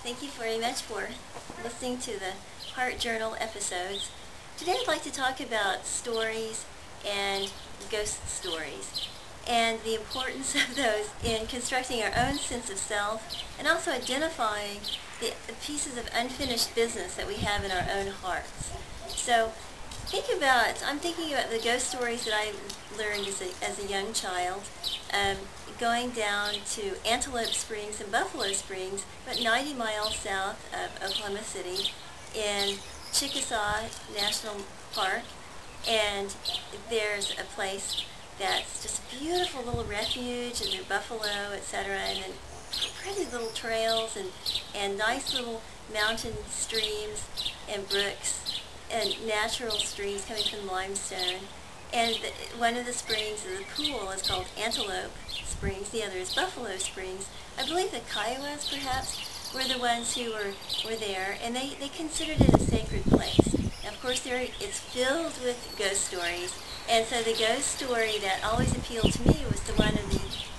Thank you very much for listening to the Heart Journal episodes. Today I'd like to talk about stories and ghost stories and the importance of those in constructing our own sense of self and also identifying the pieces of unfinished business that we have in our own hearts. So I'm thinking about the ghost stories that I learned as a young child, going down to Antelope Springs and Buffalo Springs, about 90 miles south of Oklahoma City, in Chickasaw National Park. And there's a place that's just a beautiful little refuge, and there's buffalo, etc., and then pretty little trails and nice little mountain streams and brooks and natural streams coming from limestone. And one of the springs is a pool. It's called Antelope Springs. The other is Buffalo Springs. I believe the Kiowas, perhaps, were the ones who were there, and they considered it a sacred place. Now, of course, it's filled with ghost stories, and so the ghost story that always appealed to me was the one of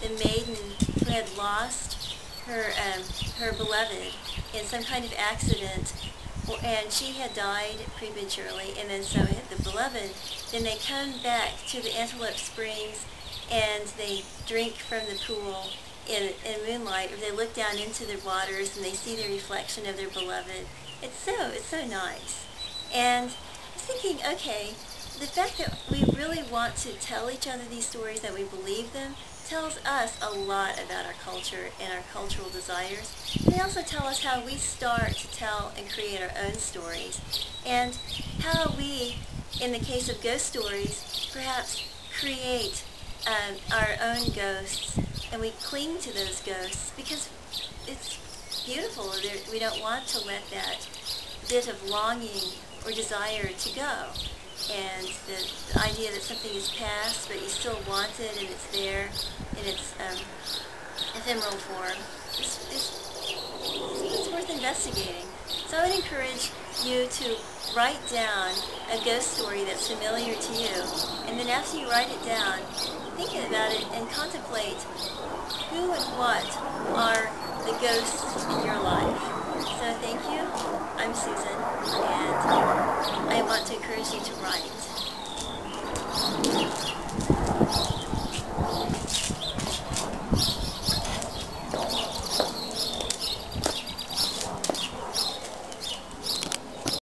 the maiden who had lost her beloved in some kind of accident, and she had died prematurely, and then so had the beloved. Then they come back to the Antelope Springs, and they drink from the pool in moonlight, or they look down into the waters and they see the reflection of their beloved. It's so nice. And I was thinking, okay, the fact that we really want to tell each other these stories, that we believe them, tells us a lot about our culture and our cultural desires. And they also tell us how we start to tell and create our own stories, and how we, in the case of ghost stories, perhaps create our own ghosts, and we cling to those ghosts because it's beautiful. We don't want to let that bit of longing or desire to go. And the idea that something is past, but you still want it, and it's there in its ephemeral form, it's worth investigating. So I would encourage you to write down a ghost story that's familiar to you, and then after you write it down, think about it and contemplate who and what are the ghosts in your life. So thank you. I'm Susan, and I want to encourage you to write.